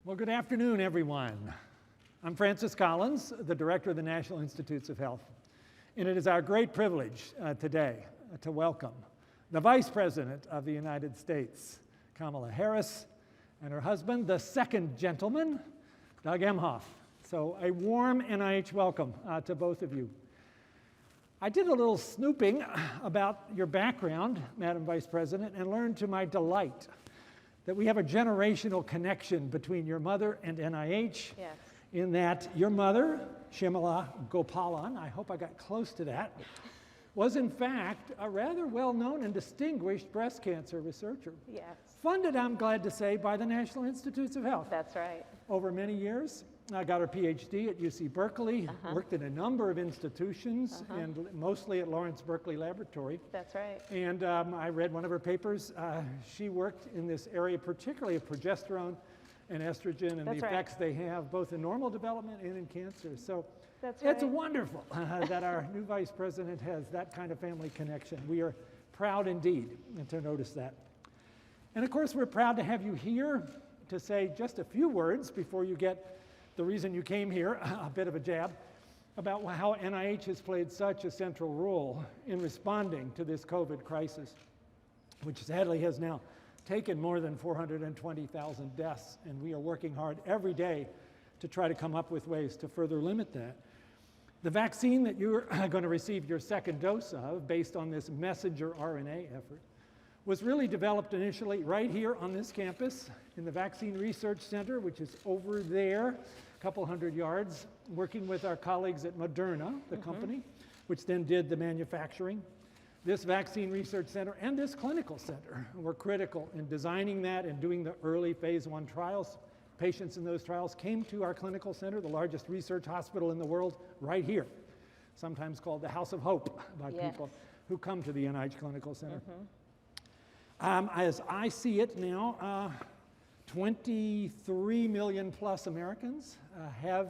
Well, good afternoon, everyone. I'm Francis Collins, the Director of the National Institutes of Health. And it is our great privilege today to welcome the Vice President of the United States, Kamala Harris, and her husband, the second gentleman, Doug Emhoff. So a warm NIH welcome to both of you. I did a little snooping about your background, Madam Vice President, and learned to my delight that we have a generational connection between your mother and NIH. Yes. In that your mother, Shimala Gopalan, I hope I got close to that, was in fact a rather well-known and distinguished breast cancer researcher. Yes. Funded, I'm glad to say, by the National Institutes of Health. That's right. Over many years. I got her PhD at UC Berkeley, worked in a number of institutions, and mostly at Lawrence Berkeley Laboratory. That's right. And I read one of her papers. She worked in this area, particularly of progesterone and estrogen and the effects they have both in normal development and in cancer. So it's wonderful that our new vice president has that kind of family connection. We are proud indeed to notice that. And of course, we're proud to have you here to say just a few words before you get the reason you came here, a bit of a jab, about how NIH has played such a central role in responding to this COVID crisis, which sadly has now taken more than 420,000 deaths, and we are working hard every day to try to come up with ways to further limit that. The vaccine that you're going to receive your second dose of, based on this messenger RNA effort, was really developed initially right here on this campus in the Vaccine Research Center, which is over there, a couple hundred yards, working with our colleagues at Moderna, the company, which then did the manufacturing. This Vaccine Research Center and this clinical center were critical in designing that and doing the early phase 1 trials. Patients in those trials came to our clinical center, the largest research hospital in the world, right here, sometimes called the House of Hope by people who come to the NIH Clinical Center. As I see it now, 23 million plus Americans have,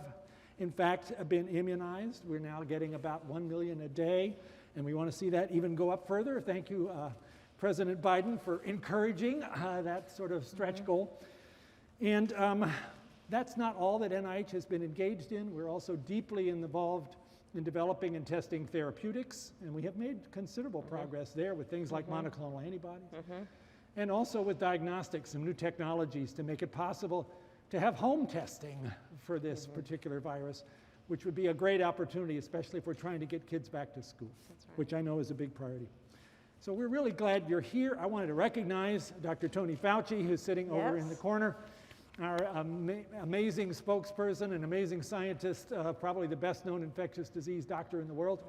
in fact, been immunized. We're now getting about 1 million a day, and we want to see that even go up further. Thank you, President Biden, for encouraging that sort of stretch goal. And that's not all that NIH has been engaged in. We're also deeply involved in developing and testing therapeutics, and we have made considerable progress there with things like monoclonal antibodies, and also with diagnostics and new technologies to make it possible to have home testing for this particular virus, which would be a great opportunity, especially if we're trying to get kids back to school, which I know is a big priority. So we're really glad you're here. I wanted to recognize Dr. Tony Fauci, who's sitting over in the corner, our amazing spokesperson and amazing scientist, probably the best known infectious disease doctor in the world.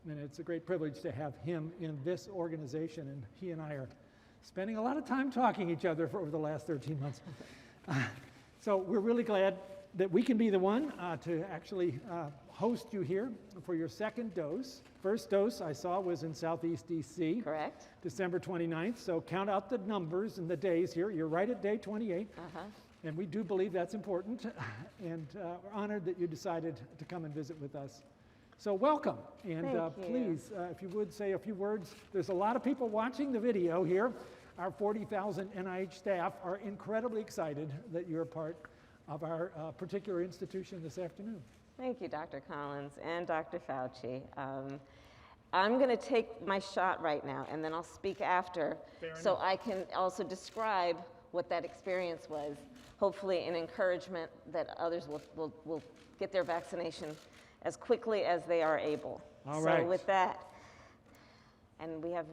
And it's a great privilege to have him in this organization. And he and I are spending a lot of time talking to each other for over the last 13 months. So we're really glad that we can be the one to actually host you here for your second dose. First dose I saw was in Southeast DC. Correct. December 29th. So count out the numbers and the days here. You're right at day 28. And we do believe that's important, and we're honored that you decided to come and visit with us. So welcome, and please, if you would say a few words. There's a lot of people watching the video here. Our 40,000 NIH staff are incredibly excited that you're a part of our particular institution this afternoon. Thank you, Dr. Collins and Dr. Fauci. I'm going to take my shot right now, and then I'll speak after, so I can also describe what that experience was. Hopefully an encouragement that others will get their vaccination as quickly as they are able. All right. So with that, and we have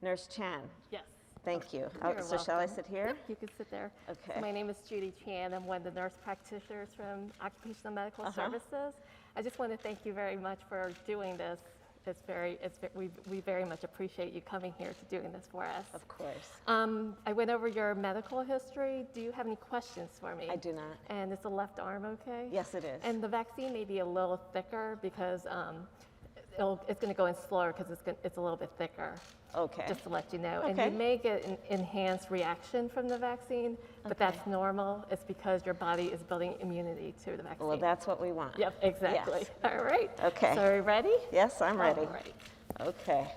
Nurse Chan. Yes. Thank you. So You're shall I welcome. sit here? Yep, you can sit there. Okay. So my name is Judy Chan. I'm one of the nurse practitioners from Occupational Medical Services. I just want to thank you very much for doing this. We very much appreciate you coming here to doing this for us. Of course. I went over your medical history. Do you have any questions for me? I do not. And is the left arm okay? Yes, it is. And the vaccine may be a little thicker because it's going to go in slower because it's a little bit thicker. Okay. Just to let you know. Okay. And you may get an enhanced reaction from the vaccine, but that's normal. It's because your body is building immunity to the vaccine. Well, that's what we want. Yep, exactly. Yes. All right. Okay. So are you ready? Yes, I'm ready. All right. Okay.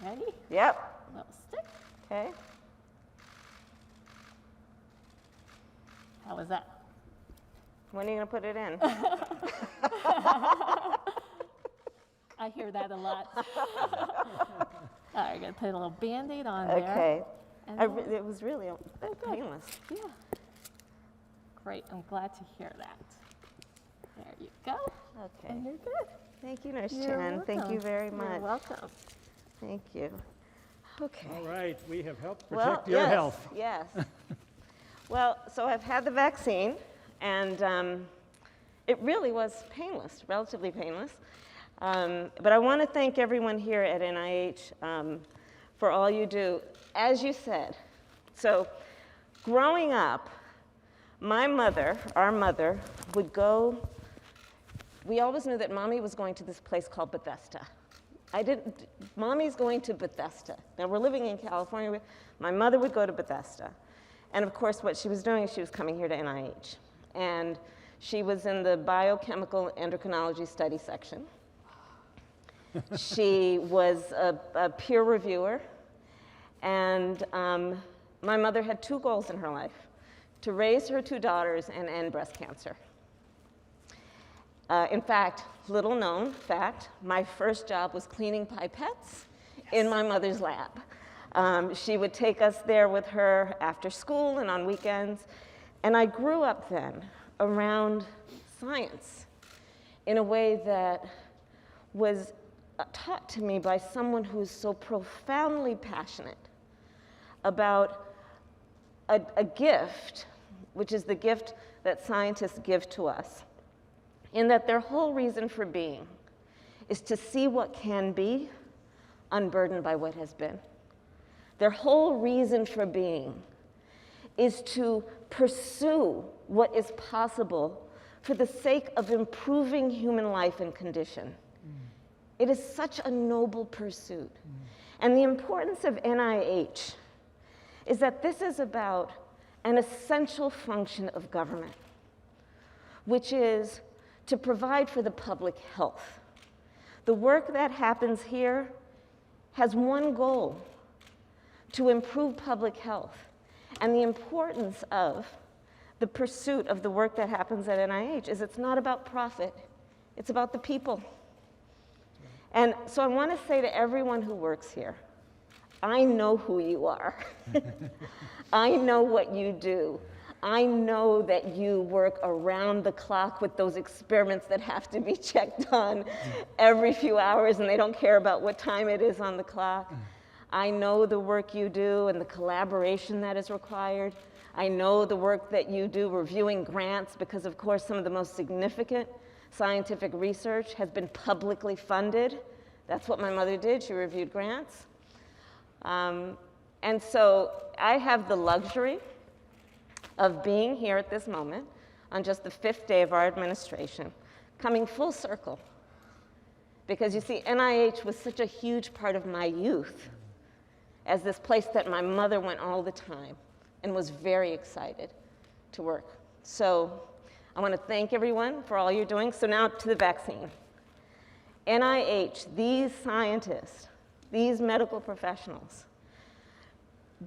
Ready? Yep. A little stick. Okay. How was that? When are you going to put it in? I hear that a lot. All right, going to put a little Band-Aid on there. Okay. And It was really painless. yeah. Great. I'm glad to hear that. There you go. Okay. And you're good. Thank you, Nurse You're Chan. Thank you welcome. very much. You're welcome. Thank you. Okay. All right, we have helped Well, protect your yes, health. Yes. Well, so I've had the vaccine, and it really was painless, relatively painless. But I want to thank everyone here at NIH for all you do. As you said, so growing up, my mother, our mother, would go. We always knew that Mommy was going to this place called Bethesda. Mommy's going to Bethesda. Now we're living in California. My mother would go to Bethesda. And of course, what she was doing is she was coming here to NIH. And she was in the biochemical endocrinology study section. She was a peer reviewer. And my mother had two goals in her life: to raise her two daughters and end breast cancer. In fact, little known fact, my first job was cleaning pipettes in my mother's lab. She would take us there with her after school and on weekends. And I grew up then around science in a way that was taught to me by someone who's so profoundly passionate about a gift, which is the gift that scientists give to us, in that their whole reason for being is to see what can be unburdened by what has been. Their whole reason for being is to pursue what is possible for the sake of improving human life and condition. It is such a noble pursuit. And the importance of NIH is that this is about an essential function of government, which is to provide for the public health. The work that happens here has one goal: to improve public health. And the importance of the pursuit of the work that happens at NIH is it's not about profit, it's about the people. And so I want to say to everyone who works here, I know who you are. I know what you do. I know that you work around the clock with those experiments that have to be checked on every few hours, and they don't care about what time it is on the clock. I know the work you do and the collaboration that is required. I know the work that you do reviewing grants, because of course some of the most significant scientific research has been publicly funded. That's what my mother did. She reviewed grants. And so I have the luxury of being here at this moment on just the 5th day of our administration, coming full circle. Because you see, NIH was such a huge part of my youth as this place that my mother went all the time and was very excited to work. So I want to thank everyone for all you're doing. So now to the vaccine. NIH, these scientists, these medical professionals,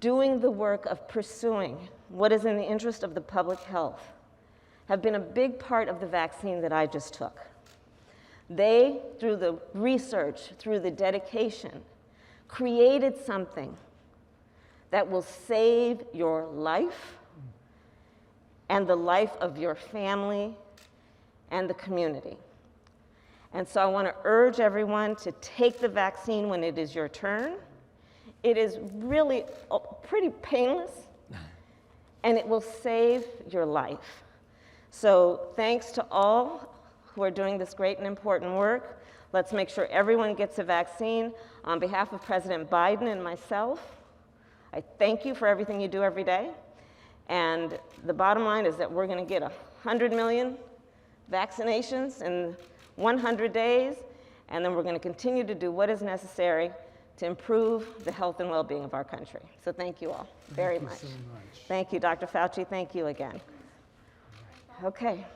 doing the work of pursuing what is in the interest of the public health, have been a big part of the vaccine that I just took. They, through the research, through the dedication, created something that will save your life and the life of your family and the community. And so I want to urge everyone to take the vaccine when it is your turn. It is really pretty painless, and it will save your life. So thanks to all who are doing this great and important work. Let's make sure everyone gets a vaccine. On behalf of President Biden and myself, I thank you for everything you do every day. And the bottom line is that we're going to get 100 million vaccinations in 100 days, and then we're going to continue to do what is necessary to improve the health and well-being of our country. So thank you all very much. Thank you so much. Thank you, Dr. Fauci. Thank you again. Okay.